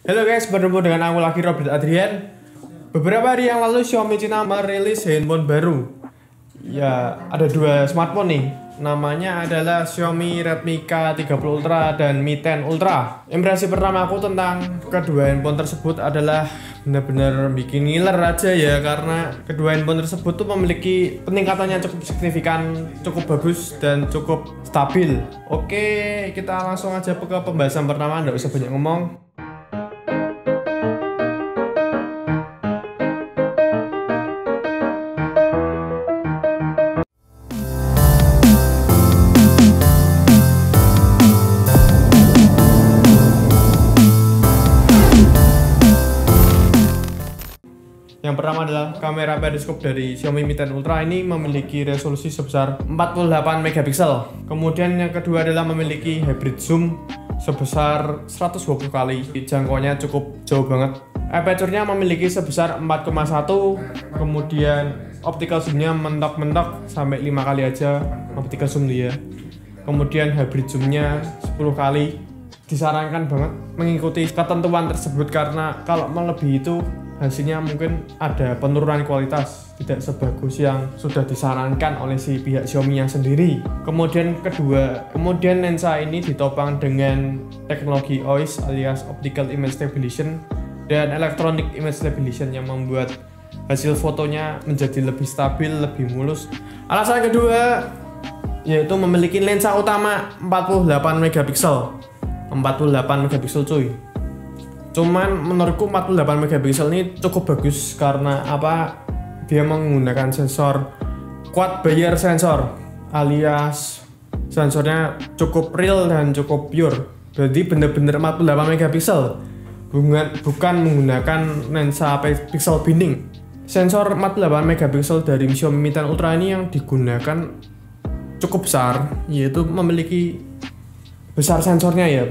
Halo guys, bertemu dengan aku lagi Robert Adrian. Beberapa hari yang lalu Xiaomi Cina merilis handphone baru. Ya, ada dua smartphone nih. Namanya adalah Xiaomi Redmi K30 Ultra dan Mi 10 Ultra. Impresi pertama aku tentang kedua handphone tersebut adalah benar-benar bikin ngiler aja ya, karena kedua handphone tersebut tuh memiliki peningkatannya cukup signifikan, cukup bagus dan cukup stabil. Oke, kita langsung aja ke pembahasan pertama, nggak usah banyak ngomong. Yang pertama adalah kamera periskop dari Xiaomi Mi 10 Ultra. Ini memiliki resolusi sebesar 48 megapiksel. Kemudian yang kedua adalah memiliki hybrid zoom sebesar 120 kali. Jangkauannya cukup jauh banget. Aperture-nya memiliki sebesar 4,1. Kemudian optical zoom-nya mentok-mentok sampai 5 kali aja optical zoom dia. Kemudian hybrid zoom-nya 10 kali. Disarankan banget mengikuti ketentuan tersebut, karena kalau melebihi itu hasilnya mungkin ada penurunan kualitas, tidak sebagus yang sudah disarankan oleh si pihak Xiaomi yang sendiri. Kemudian lensa ini ditopang dengan teknologi OIS alias Optical Image Stabilization dan Electronic Image Stabilization yang membuat hasil fotonya menjadi lebih stabil, lebih mulus. Alasan kedua yaitu memiliki lensa utama 48 megapiksel. 48 megapiksel cuy. Cuman menurutku 48 megapiksel ini cukup bagus karena apa? Dia menggunakan sensor quad Bayer sensor, alias sensornya cukup real dan cukup pure. Jadi bener-bener 48 megapiksel, bukan menggunakan lensa pixel binding. Sensor 48 megapiksel dari Xiaomi Mi 10 Ultra ini yang digunakan cukup besar, yaitu memiliki besar sensornya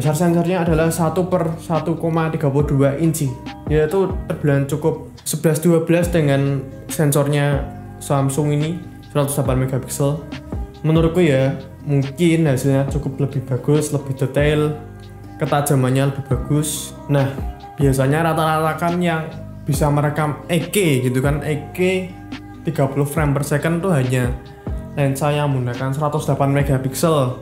adalah 1/1,32 inci, yaitu terbilang cukup 11-12 dengan sensornya Samsung ini 108 megapiksel. Menurutku ya, mungkin hasilnya cukup lebih bagus, lebih detail, ketajamannya lebih bagus. Nah, biasanya rata-rata kan yang bisa merekam 8K gitu kan, 8K 30 frame per second tuh hanya lensa yang menggunakan 108 megapiksel,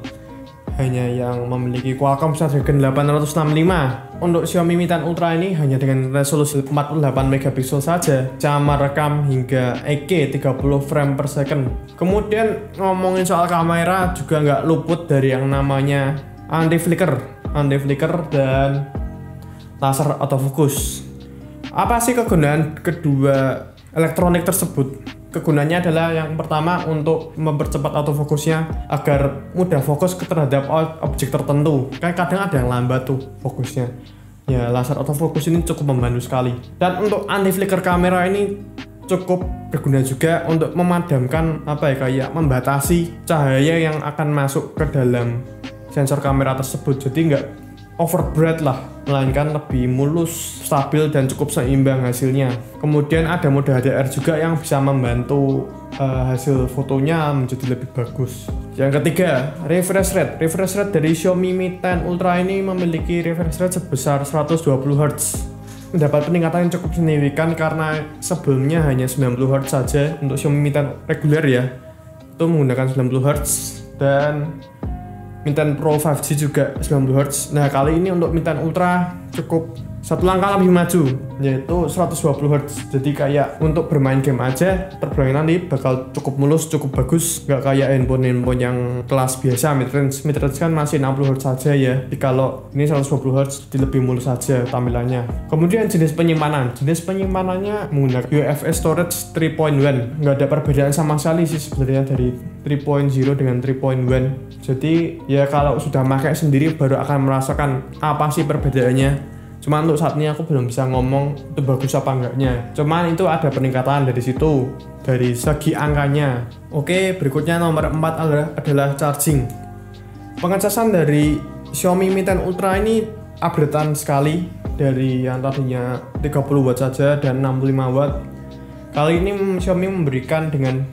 hanya yang memiliki Qualcomm Snapdragon 865. Untuk Xiaomi Mi 10 Ultra ini hanya dengan resolusi 48 megapiksel saja bisa merekam hingga 8K 30 frame per second. Kemudian ngomongin soal kamera juga nggak luput dari yang namanya anti flicker dan laser autofocus. Apa sih kegunaan kedua elektronik tersebut? Kegunaannya adalah yang pertama untuk mempercepat autofokusnya agar mudah fokus terhadap objek tertentu. Kan kadang ada yang lambat tuh fokusnya. Ya, laser autofocus ini cukup membantu sekali. Dan untuk anti flicker kamera ini cukup berguna juga untuk memadamkan kayak membatasi cahaya yang akan masuk ke dalam sensor kamera tersebut. Jadi nggak overbright lah, melainkan lebih mulus, stabil dan cukup seimbang hasilnya. Kemudian ada mode HDR juga yang bisa membantu hasil fotonya menjadi lebih bagus. Yang ketiga, refresh rate. Refresh rate dari Xiaomi Mi 10 Ultra ini memiliki refresh rate sebesar 120 Hz. Mendapat peningkatan yang cukup signifikan karena sebelumnya hanya 90 Hz saja untuk Xiaomi Mi 10 reguler ya. Itu menggunakan 90 Hz dan Mi 10 Pro 5G juga 90 Hz. Nah, kali ini untuk Mi 10 Ultra cukup satu langkah lebih maju, yaitu 120 Hz. Jadi kayak untuk bermain game aja, permainan nanti bakal cukup mulus, cukup bagus. Nggak kayak handphone yang kelas biasa, mid-range kan masih 60 Hz saja ya. Jadi kalau ini 120 Hz, jadi lebih mulus saja tampilannya. Kemudian jenis penyimpanannya menggunakan UFS storage 3.1. Nggak ada perbedaan sama sekali sih sebenarnya dari 3.0 dengan 3.1. Jadi ya kalau sudah pakai sendiri baru akan merasakan apa sih perbedaannya. Cuman untuk saat ini aku belum bisa ngomong itu bagus apa enggaknya. Cuman itu ada peningkatan dari situ, dari segi angkanya. Oke, berikutnya nomor 4 adalah charging. Pengecasan dari Xiaomi Mi 10 Ultra ini upgradean sekali, dari yang tadinya 30 watt saja dan 65 watt. Kali ini Xiaomi memberikan dengan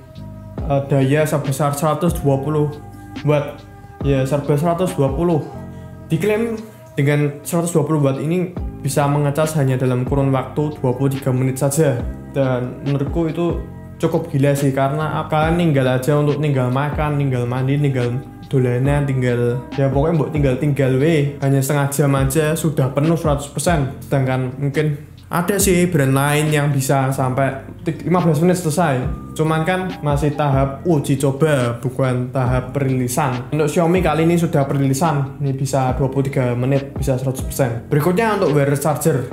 daya sebesar 120 watt. Ya, serba 120. Diklaim dengan 120 watt ini bisa mengecas hanya dalam kurun waktu 23 menit saja. Dan menurutku itu cukup gila sih, karena kalian tinggal aja untuk tinggal makan, tinggal mandi, tinggal dolanan, tinggal ya pokoknya tinggal hanya setengah jam aja sudah penuh 100%. Sedangkan mungkin ada sih brand lain yang bisa sampai 15 menit selesai, cuman kan masih tahap uji coba, bukan tahap perilisan. Untuk Xiaomi kali ini sudah perilisan, ini bisa 23 menit, bisa 100%. Berikutnya untuk wireless charger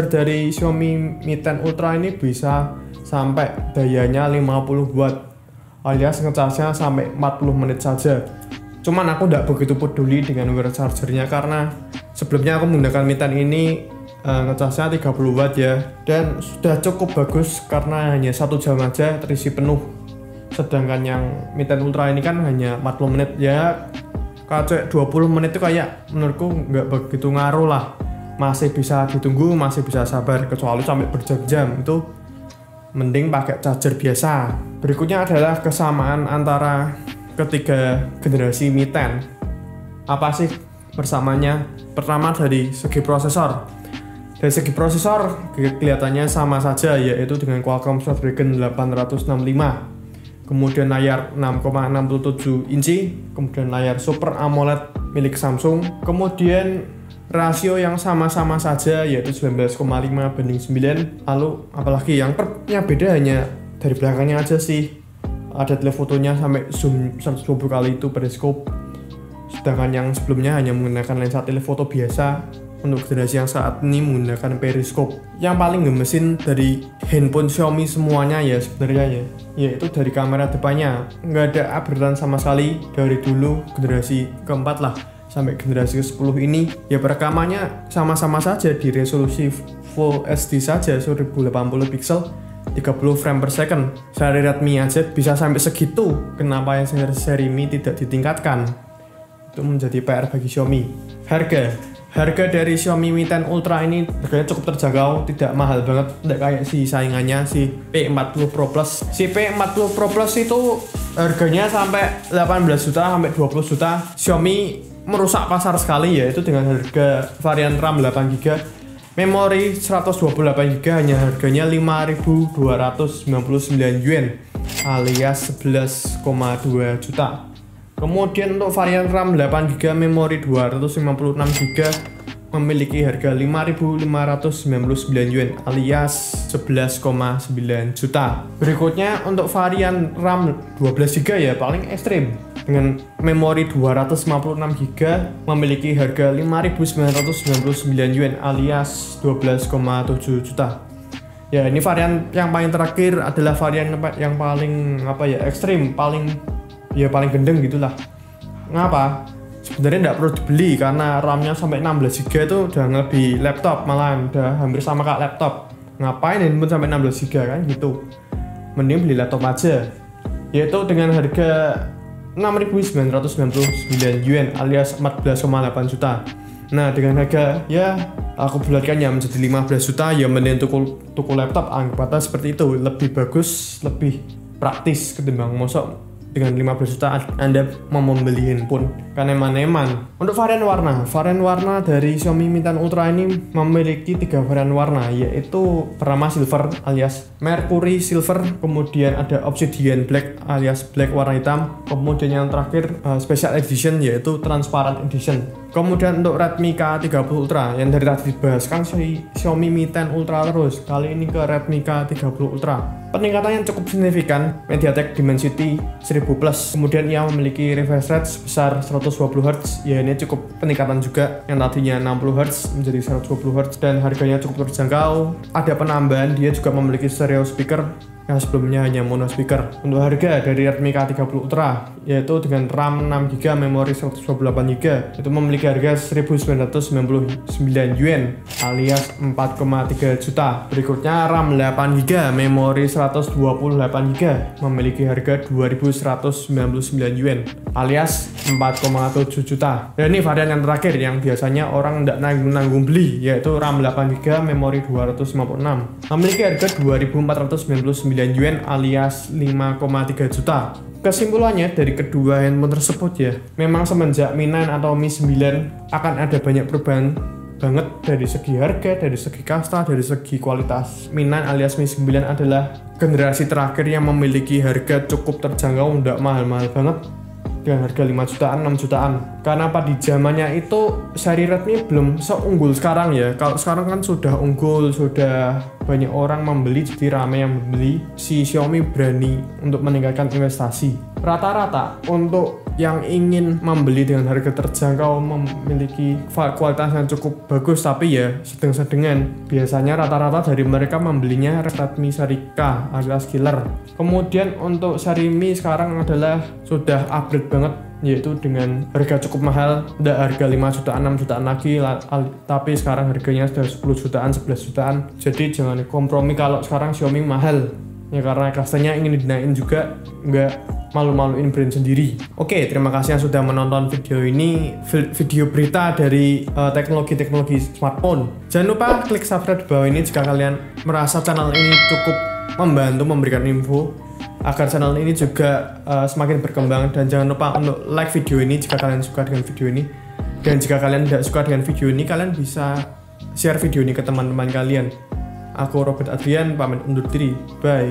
dari Xiaomi Mi 10 Ultra ini bisa sampai dayanya 50 watt, alias ngecasnya sampai 40 menit saja. Cuman aku tidak begitu peduli dengan wireless chargernya, karena sebelumnya aku menggunakan Mi 10 ini ngecasnya 30 watt ya, dan sudah cukup bagus karena hanya 1 jam aja terisi penuh. Sedangkan yang Mi 10 Ultra ini kan hanya 40 menit ya, kalau 20 menit itu kayak menurutku nggak begitu ngaruh lah, masih bisa ditunggu, masih bisa sabar. Kecuali sampai berjam-jam itu mending pakai charger biasa. Berikutnya adalah kesamaan antara ketiga generasi Mi 10. Apa sih persamaannya? Pertama dari segi prosesor. Dari segi prosesor kelihatannya sama saja, yaitu dengan Qualcomm Snapdragon 865. Kemudian layar 6,67 inci, kemudian layar Super AMOLED milik Samsung. Kemudian rasio yang sama-sama saja, yaitu 19,5 banding 9. Lalu apalagi yang beda hanya dari belakangnya aja sih. Ada telefotonya sampai zoom 120 kali itu periskop. Sedangkan yang sebelumnya hanya menggunakan lensa telefoto biasa. Untuk generasi yang saat ini menggunakan periskop. Yang paling gemesin dari handphone Xiaomi semuanya ya sebenarnya ya, yaitu dari kamera depannya. Nggak ada upgradean sama sekali dari dulu generasi keempat lah sampai generasi ke-10 ini. Ya perekamannya sama-sama saja di resolusi Full HD saja, 1080 pixel, 30 frame per second. Seri Redmi aja bisa sampai segitu. Kenapa yang seri Mi tidak ditingkatkan? Itu menjadi PR bagi Xiaomi. Harga dari Xiaomi Mi 10 Ultra ini harganya cukup terjangkau, tidak mahal banget, tidak kayak si saingannya si P40 Pro Plus. Si P40 Pro Plus itu harganya sampai 18 juta sampai 20 juta. Xiaomi merusak pasar sekali, yaitu dengan harga varian RAM 8GB, memori 128GB hanya harganya 5.299 yuan alias 11,2 juta. Kemudian untuk varian RAM 8GB, memori 256GB memiliki harga 5.599 yuan alias 11,9 juta. Berikutnya untuk varian RAM 12GB ya paling ekstrim, dengan memori 256GB memiliki harga 5.999 yuan alias 12,7 juta. Ya, ini varian yang paling terakhir adalah varian yang paling ekstrim, paling gendeng gitulah. Ngapa? Sebenarnya nggak perlu dibeli karena RAM-nya sampai 16GB itu udah lebih laptop, malahan udah hampir sama kayak laptop. Ngapain handphone sampai 16GB kan gitu. Mending beli laptop aja. Yaitu dengan harga 6.999 yuan alias 14,8 juta. Nah, dengan harga ya aku bulatkannya menjadi 15 juta, ya mending tuku laptop, anggap aja seperti itu. Lebih bagus, lebih praktis ketimbang mosok dengan 15 juta Anda mau membeli handphone kan eman-eman. Untuk varian warna dari Xiaomi Mi 10 Ultra ini memiliki 3 varian warna, yaitu pertama silver alias mercury silver, kemudian ada obsidian black alias black warna hitam, kemudian yang terakhir special edition yaitu transparent edition. Kemudian untuk Redmi K30 Ultra yang dari tadi dibahas kan Xiaomi Mi 10 Ultra terus, kali ini ke Redmi K30 Ultra. Peningkatannya cukup signifikan, MediaTek Dimensity 1000 Plus. Kemudian ia memiliki refresh rate sebesar 120Hz. Ya, ini cukup peningkatan juga, yang tadinya 60Hz menjadi 120Hz, dan harganya cukup terjangkau. Ada penambahan, dia juga memiliki stereo speaker yang sebelumnya hanya mono speaker. Untuk harga dari Redmi K30 Ultra, yaitu dengan RAM 6GB, memori 128GB, itu memiliki harga 1.999 yuan alias 4,3 juta. Berikutnya RAM 8GB, memori 128GB, memiliki harga 2.199 yuan alias 4,7 juta. Dan ini varian yang terakhir yang biasanya orang tidak nanggung beli, yaitu RAM 8GB, memori 256, memiliki harga 2.499 yuan alias 5,3 juta. Kesimpulannya dari kedua handphone tersebut ya, memang semenjak Mi 9 atau Mi 9 akan ada banyak perubahan banget dari segi harga, dari segi kasta, dari segi kualitas. Mi 9 alias Mi 9 adalah generasi terakhir yang memiliki harga cukup terjangkau, nggak mahal-mahal banget, dengan harga 5 jutaan, 6 jutaan. Karena pada zamannya itu seri Redmi belum seunggul sekarang ya. Kalau sekarang kan sudah unggul, sudah banyak orang membeli, jadi ramai yang membeli. Si Xiaomi berani untuk meningkatkan investasi. Rata-rata untuk yang ingin membeli dengan harga terjangkau, memiliki kualitas yang cukup bagus tapi ya sedang-sedengan, biasanya rata-rata dari mereka membelinya Redmi seri K alias killer. Kemudian untuk seri Mi sekarang adalah sudah upgrade banget, yaitu dengan harga cukup mahal, tidak harga 5 jutaan 6 jutaan lagi, tapi sekarang harganya sudah 10 jutaan 11 jutaan. Jadi jangan kompromi kalau sekarang Xiaomi mahal ya, karena kastanya ingin dinaikin juga, nggak malu-maluin brand sendiri. Oke, terima kasih yang sudah menonton video ini, video berita dari teknologi-teknologi smartphone. Jangan lupa klik subscribe di bawah ini jika kalian merasa channel ini cukup membantu memberikan info agar channel ini juga semakin berkembang. Dan jangan lupa untuk like video ini jika kalian suka dengan video ini, dan jika kalian tidak suka dengan video ini, kalian bisa share video ini ke teman-teman kalian. Aku Robert Adrian, pamit undur diri, bye.